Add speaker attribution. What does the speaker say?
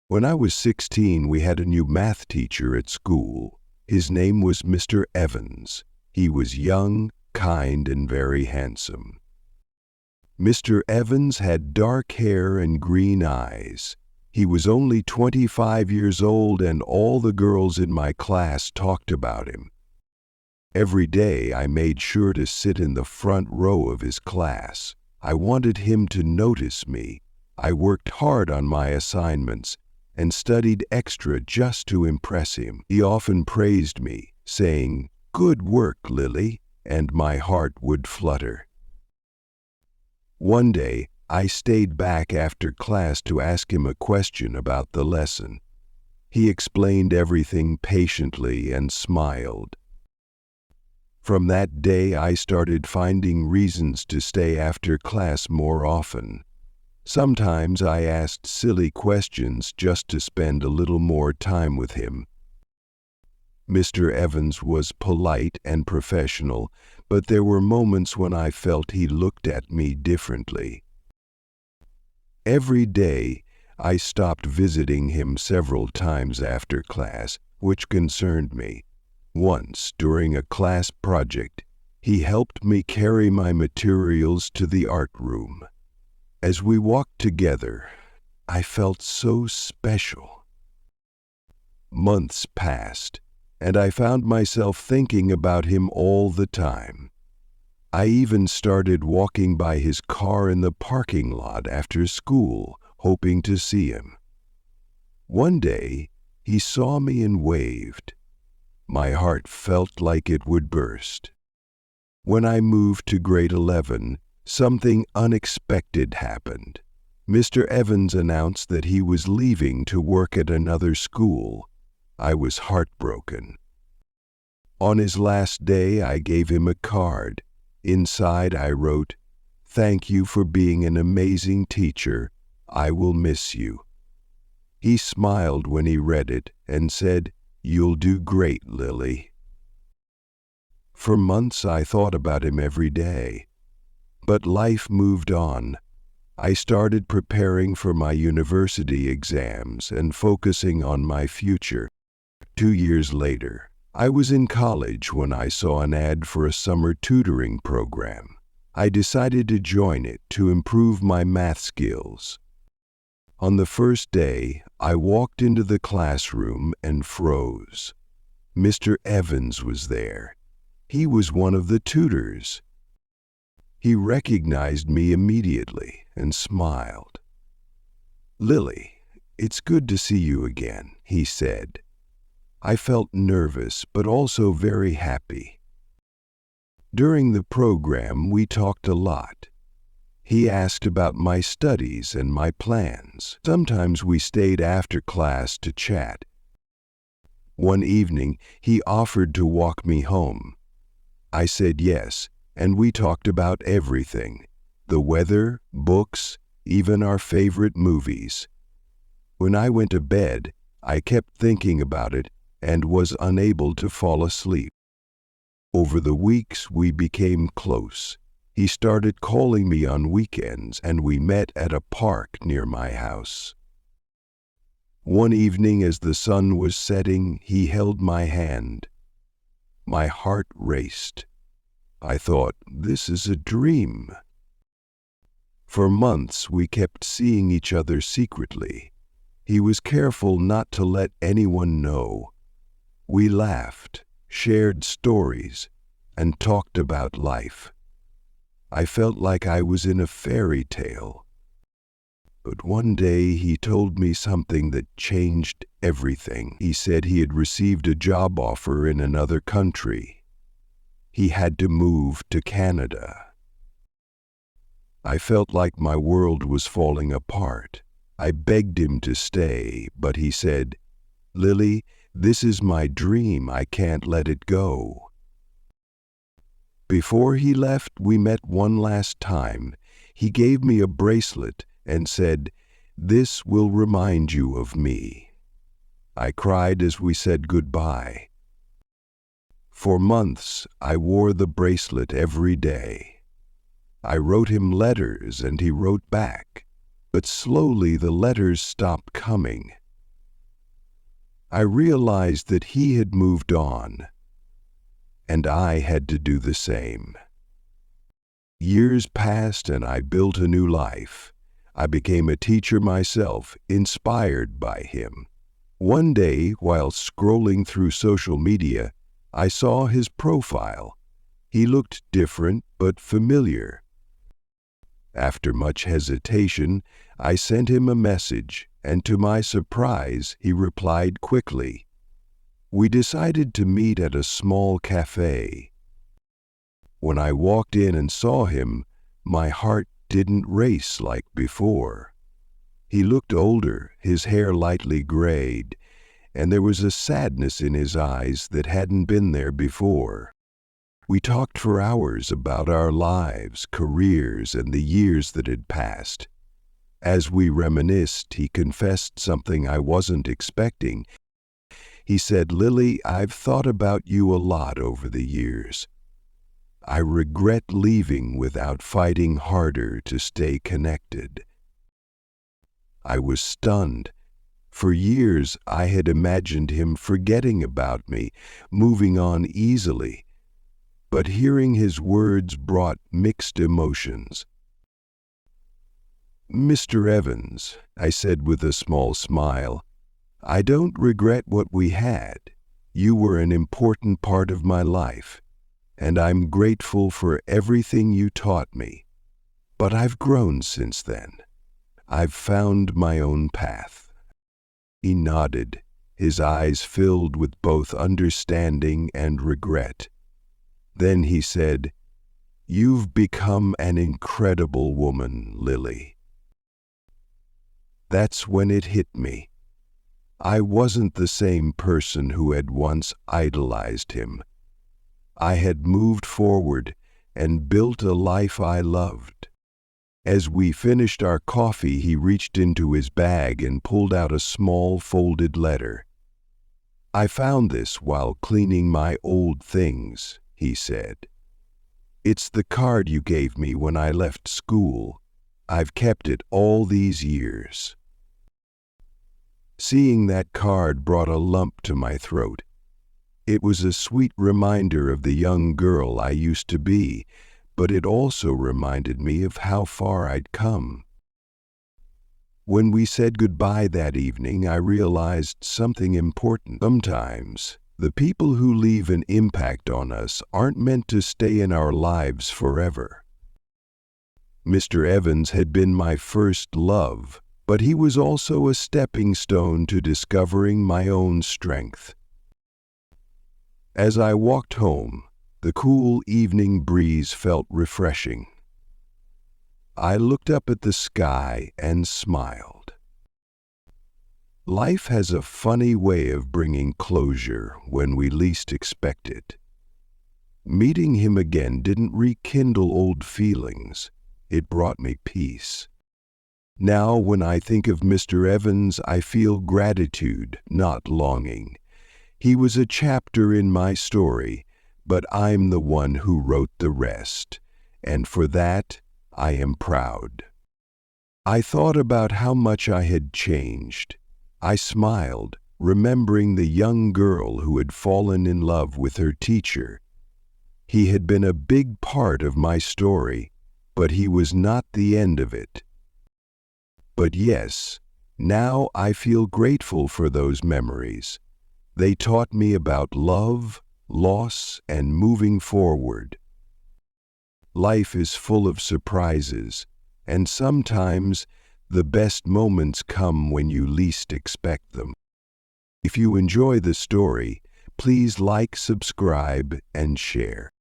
Speaker 1: When I was 16, we had a new math teacher at school. His name was Mr. Evans. He was young, kind, and very handsome. Mr. Evans had dark hair and green eyes. He was only 25 years old, and all the girls in my class talked about him. Every day I made sure to sit in the front row of his class. I wanted him to notice me. I worked hard on my assignments and studied extra just to impress him. He often praised me, saying, "Good work, Lily," and my heart would flutter. One day, I stayed back after class to ask him a question about the lesson. He explained everything patiently and smiled. From that day, I started finding reasons to stay after class more often. Sometimes I asked silly questions just to spend a little more time with him. Mr. Evans was polite and professional, but there were moments when I felt he looked at me differently. Every day, I stopped visiting him several times after class, which concerned me. Once, during a class project, he helped me carry my materials to the art room. As we walked together, I felt so special. Months passed, and I found myself thinking about him all the time. I even started walking by his car in the parking lot after school, hoping to see him. One day, he saw me and waved. My heart felt like it would burst. When I moved to grade 11, something unexpected happened. Mr. Evans announced that he was leaving to work at another school. I was heartbroken. On his last day, I gave him a card. Inside, I wrote, "Thank you for being an amazing teacher. I will miss you." He smiled when he read it and said, "You'll do great, Lily." For months, I thought about him every day. But life moved on. I started preparing for my university exams and focusing on my future. 2 years later, I was in college when I saw an ad for a summer tutoring program. I decided to join it to improve my math skills. On the first day, I walked into the classroom and froze. Mr. Evans was there. He was one of the tutors. He recognized me immediately and smiled. "Lily, it's good to see you again," he said. I felt nervous, but also very happy. During the program, we talked a lot. He asked about my studies and my plans. Sometimes we stayed after class to chat. One evening, he offered to walk me home. I said yes, and we talked about everything: the weather, books, even our favorite movies. When I went to bed, I kept thinking about it and was unable to fall asleep. Over the weeks, we became close. He started calling me on weekends, and we met at a park near my house. One evening, as the sun was setting, he held my hand. My heart raced. I thought, this is a dream. For months, we kept seeing each other secretly. He was careful not to let anyone know. We laughed, shared stories, and talked about life. I felt like I was in a fairy tale. But one day he told me something that changed everything. He said he had received a job offer in another country. He had to move to Canada. I felt like my world was falling apart. I begged him to stay, but he said, "Lily, this is my dream. I can't let it go." Before he left, we met one last time. He gave me a bracelet and said, "This will remind you of me." I cried as we said goodbye. For months, I wore the bracelet every day. I wrote him letters and he wrote back, but slowly the letters stopped coming. I realized that he had moved on, and I had to do the same. Years passed and I built a new life. I became a teacher myself, inspired by him. One day, while scrolling through social media, I saw his profile. He looked different but familiar. After much hesitation, I sent him a message, and to my surprise, he replied quickly. We decided to meet at a small cafe. When I walked in and saw him, my heart didn't race like before. He looked older, his hair lightly grayed, and there was a sadness in his eyes that hadn't been there before. We talked for hours about our lives, careers, and the years that had passed. As we reminisced, he confessed something I wasn't expecting. He said, "Lily, I've thought about you a lot over the years. I regret leaving without fighting harder to stay connected." I was stunned. For years, I had imagined him forgetting about me, moving on easily. But hearing his words brought mixed emotions. "Mr. Evans," I said with a small smile, "I don't regret what we had. You were an important part of my life, and I'm grateful for everything you taught me. But I've grown since then. I've found my own path." He nodded, his eyes filled with both understanding and regret. Then he said, "You've become an incredible woman, Lily." That's when it hit me. I wasn't the same person who had once idolized him. I had moved forward and built a life I loved. As we finished our coffee, he reached into his bag and pulled out a small folded letter. "I found this while cleaning my old things," he said. "It's the card you gave me when I left school. I've kept it all these years." Seeing that card brought a lump to my throat. It was a sweet reminder of the young girl I used to be, but it also reminded me of how far I'd come. When we said goodbye that evening, I realized something important. Sometimes, the people who leave an impact on us aren't meant to stay in our lives forever. Mr. Evans had been my first love, but he was also a stepping stone to discovering my own strength. As I walked home, the cool evening breeze felt refreshing. I looked up at the sky and smiled. Life has a funny way of bringing closure when we least expect it. Meeting him again didn't rekindle old feelings. It brought me peace. Now, when I think of Mr. Evans, I feel gratitude, not longing. He was a chapter in my story, but I'm the one who wrote the rest, and for that, I am proud. I thought about how much I had changed. I smiled, remembering the young girl who had fallen in love with her teacher. He had been a big part of my story, but he was not the end of it. But yes, now I feel grateful for those memories. They taught me about love, loss, and moving forward. Life is full of surprises, and sometimes the best moments come when you least expect them. If you enjoy the story, please like, subscribe, and share.